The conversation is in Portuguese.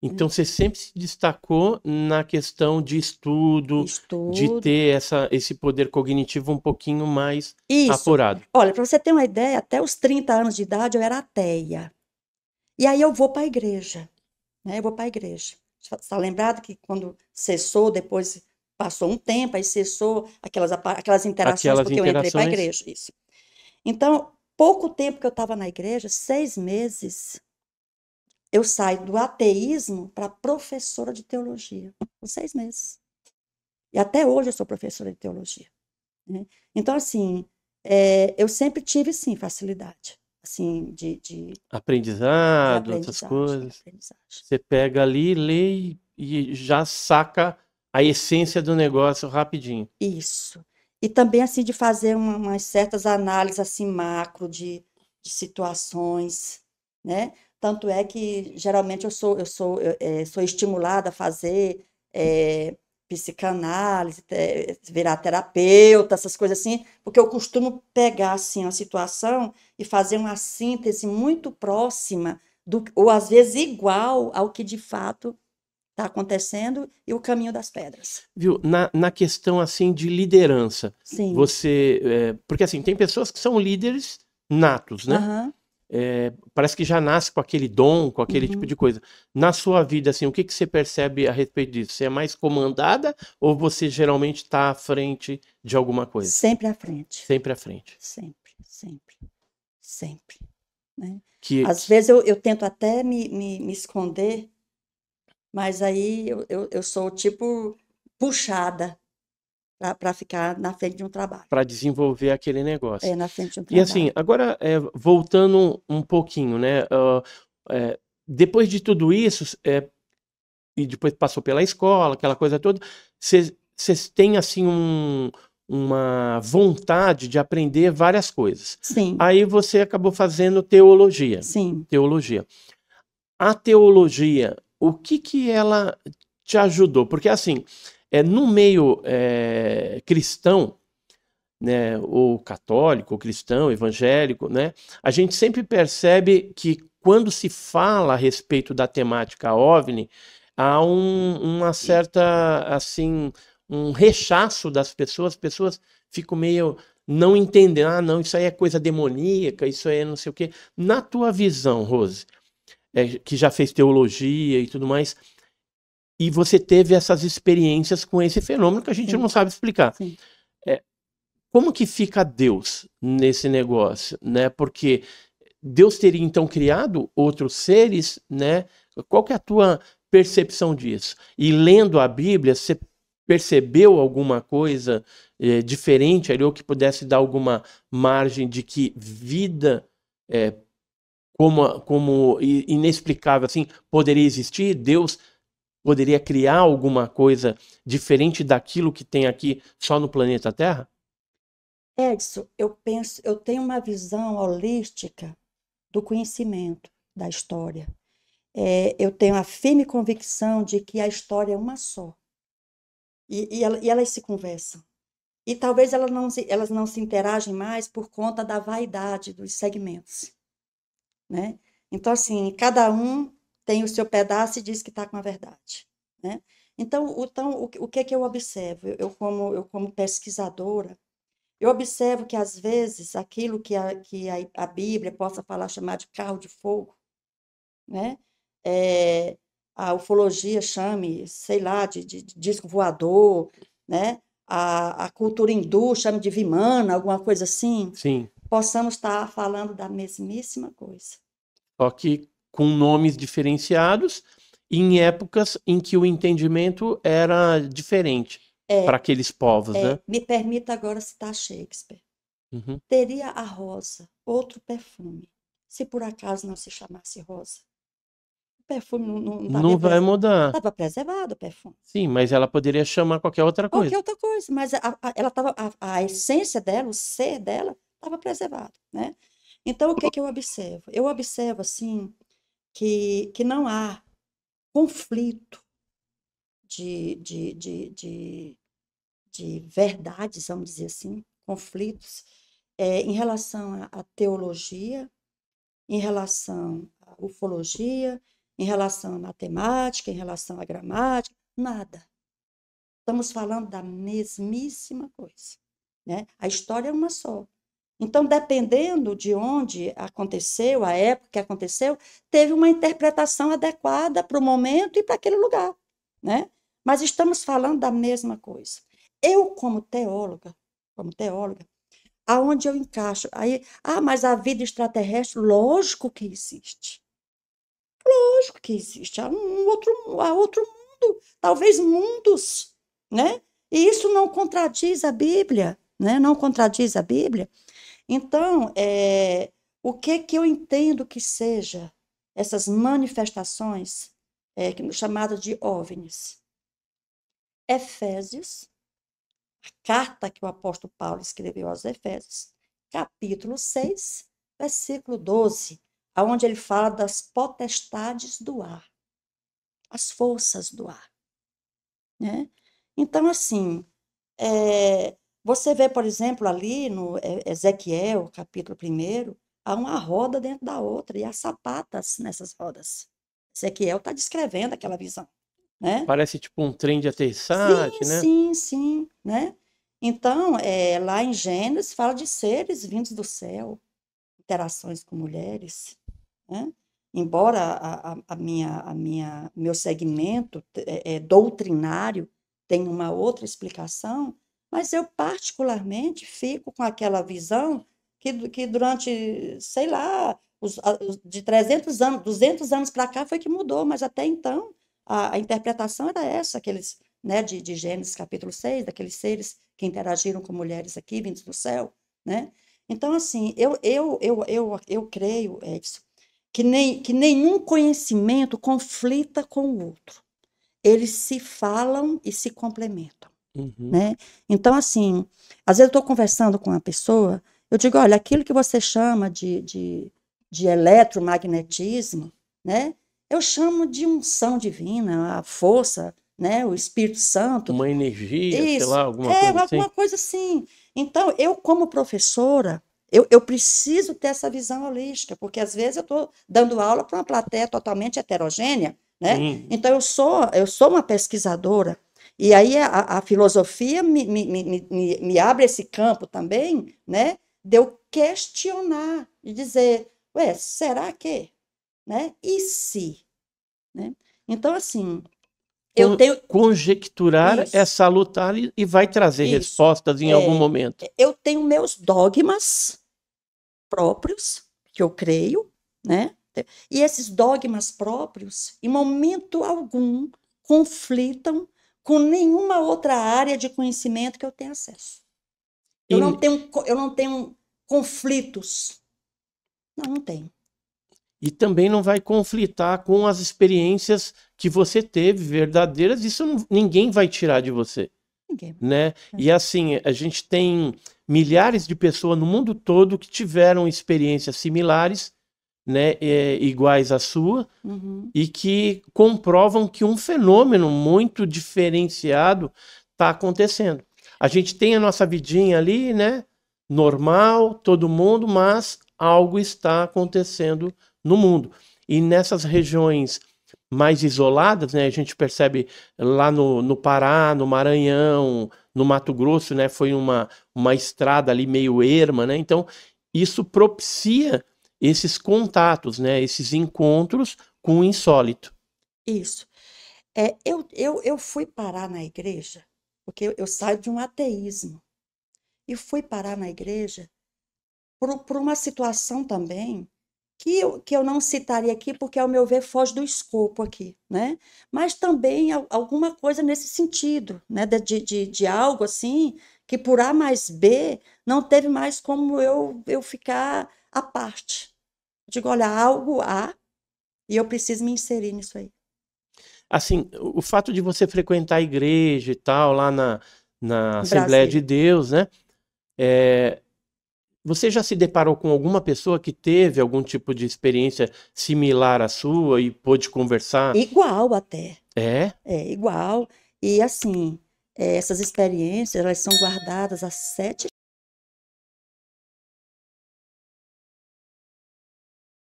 Então você sempre se destacou na questão de estudo, de Estudo. ter esse poder cognitivo um pouquinho mais Isso. apurado. Olha, para você ter uma ideia, até os 30 anos de idade eu era ateia. E aí eu vou para a igreja, né? Eu vou para a igreja. Está lembrado que quando cessou, depois passou um tempo, aí cessou aquelas interações, Aquelas porque eu entrei para a interações, igreja, isso. Então, pouco tempo que eu estava na igreja, 6 meses, eu saio do ateísmo para professora de teologia. Por 6 meses. E até hoje eu sou professora de teologia. Né? Então, assim, eu sempre tive, sim, facilidade, assim, de aprendizado, essas aprendizagem, de coisas. aprendizagem. Você pega ali, lê e já saca a essência do negócio rapidinho. Isso. E também, assim, de fazer umas certas análises, assim, macro de situações, né? Tanto é que, geralmente, sou estimulada a fazer psicanálise, virar terapeuta, essas coisas assim, porque eu costumo pegar, assim, uma situação e fazer uma síntese muito próxima, ou às vezes igual ao que de fato está acontecendo e o caminho das pedras. Viu? Na questão assim de liderança, Sim. você. Porque assim, tem pessoas que são líderes natos, né? Aham. Parece que já nasce com aquele dom, com aquele tipo Uhum. de coisa. Na sua vida, assim, o que que você percebe a respeito disso? Você é mais comandada ou você geralmente está à frente de alguma coisa? Sempre à frente. Sempre à frente. Sempre, sempre, sempre, né. Que, Às que- vezes eu tento até me esconder, mas aí eu sou, tipo, puxada para ficar na frente de um trabalho. para desenvolver aquele negócio. É, na frente de um E assim, trabalho. agora voltando um pouquinho, né? Depois de tudo isso, e depois passou pela escola, aquela coisa toda, vocês têm assim uma vontade de aprender várias coisas. Sim, Aí você acabou fazendo teologia. sim. Teologia. A teologia, o que que ela te ajudou? Porque assim, no meio cristão, né, ou católico, ou cristão, evangélico, né, a gente sempre percebe que quando se fala a respeito da temática OVNI, há uma certa, assim, um rechaço das pessoas, as pessoas ficam meio não entendendo, ah, não, isso aí é coisa demoníaca, isso aí é não sei o quê. Na tua visão, Rose, que já fez teologia e tudo mais, e você teve essas experiências com esse fenômeno que a gente não Sim, sabe explicar. sim. É, como que fica Deus nesse negócio, né? Porque Deus teria então criado outros seres, né? Qual que é a tua percepção disso? E lendo a Bíblia, você percebeu alguma coisa diferente ali, ou que pudesse dar alguma margem de que vida como inexplicável assim poderia existir? Deus poderia criar alguma coisa diferente daquilo que tem aqui só no planeta Terra? Edson, eu tenho uma visão holística do conhecimento da história. Eu tenho a firme convicção de que a história é uma só. E elas se conversam. E talvez elas não se interagem mais por conta da vaidade dos segmentos, né? Então, assim, cada um tem o seu pedaço e diz que está com a verdade, né? Então o que é que eu observo? Eu como pesquisadora, eu observo que, às vezes, aquilo que a Bíblia possa falar, chamar de carro de fogo, né? É, a ufologia chame, sei lá, de disco voador, né? A cultura hindu chame de Vimana, alguma coisa assim, Sim. possamos estar falando da mesmíssima coisa. Só que com nomes diferenciados em épocas em que o entendimento era diferente para É, aqueles povos, né? me permita agora citar Shakespeare. Uhum. Teria a rosa outro perfume, se por acaso não se chamasse rosa? O perfume não Não estaria vai preservado. mudar. Estava preservado o perfume. Sim, mas ela poderia chamar qualquer outra Qualquer coisa. outra coisa, mas ela tava, a essência dela, o ser dela, estava preservado, né? Então, o que que eu observo? Eu observo, assim, que não há conflito de, de, de, de, de verdades, vamos dizer assim, conflitos em relação à teologia, em relação à ufologia, em relação à matemática, em relação à gramática, nada. Estamos falando da mesmíssima coisa, né? A história é uma só. Então, dependendo de onde aconteceu, a época que aconteceu, teve uma interpretação adequada para o momento e para aquele lugar, né? Mas estamos falando da mesma coisa. Eu, como teóloga, aonde eu encaixo? Aí, mas a vida extraterrestre, lógico que existe. Lógico que existe. Há outro mundo, talvez mundos, né? E isso não contradiz a Bíblia, né? Não contradiz a Bíblia. Então, o que eu entendo que seja essas manifestações chamadas de OVNIs? Efésios, a carta que o apóstolo Paulo escreveu aos Efésios, capítulo 6, versículo 12, onde ele fala das potestades do ar, as forças do ar, né? Então, assim, você vê, por exemplo, ali no Ezequiel, capítulo 1, há uma roda dentro da outra e há sapatas nessas rodas. Ezequiel está descrevendo aquela visão, né? Parece tipo um trem de aterrissagem, Sim, né? sim, sim, né? Então, lá em Gênesis fala de seres vindos do céu, interações com mulheres, né? Embora meu segmento doutrinário tenha uma outra explicação, mas eu particularmente fico com aquela visão que durante, sei lá, de 300 anos, 200 anos para cá foi que mudou, mas até então a interpretação era essa, aqueles, né, de Gênesis capítulo 6, daqueles seres que interagiram com mulheres aqui, vindos do céu, né? Então, assim, eu creio, Edson, que nenhum conhecimento conflita com o outro. Eles se falam e se complementam, né? Então, assim, às vezes eu estou conversando com uma pessoa, eu digo, olha, aquilo que você chama de eletromagnetismo, né? Eu chamo de unção divina, a força, né? O Espírito Santo. Uma energia, sei Isso, lá, alguma coisa assim. alguma coisa assim. Então, eu, como professora, eu preciso ter essa visão holística, porque às vezes eu estou dando aula para uma plateia totalmente heterogênea, né? Sim. Então, eu sou uma pesquisadora, e aí a filosofia me abre esse campo também, né? De eu questionar, de dizer, ué, será que? Né? E se? Né? Então, assim, eu tenho Conjecturar é isso. salutar e vai trazer Isso. respostas em algum momento. Eu tenho meus dogmas próprios, que eu creio, né? E esses dogmas próprios, em momento algum, conflitam com nenhuma outra área de conhecimento que eu tenha acesso. Eu não tenho conflitos. Não tenho. E também não vai conflitar com as experiências que você teve verdadeiras, isso ninguém vai tirar de você. Ninguém. Né? E assim, a gente tem milhares de pessoas no mundo todo que tiveram experiências similares, né, iguais à sua, e que comprovam que um fenômeno muito diferenciado está acontecendo. A gente tem a nossa vidinha ali, né, normal, todo mundo, mas algo está acontecendo no mundo. E nessas regiões mais isoladas, né, a gente percebe lá no Pará, no Maranhão, no Mato Grosso, né, foi uma estrada ali meio erma, né, então isso propicia esses contatos, né, esses encontros com o insólito. Isso. Eu fui parar na igreja, porque eu saio de um ateísmo, e fui parar na igreja por uma situação também que eu não citaria aqui, porque, ao meu ver, foge do escopo aqui, né? Mas também alguma coisa nesse sentido, né? De algo assim, que por A mais B não teve mais como eu ficar à parte. Digo, olha, algo há e eu preciso me inserir nisso aí. Assim, o fato de você frequentar a igreja e tal, lá na Assembleia de Brasília. Deus, né? Você já se deparou com alguma pessoa que teve algum tipo de experiência similar à sua e pôde conversar? Igual até. É? É igual. E assim, essas experiências, elas são guardadas a 7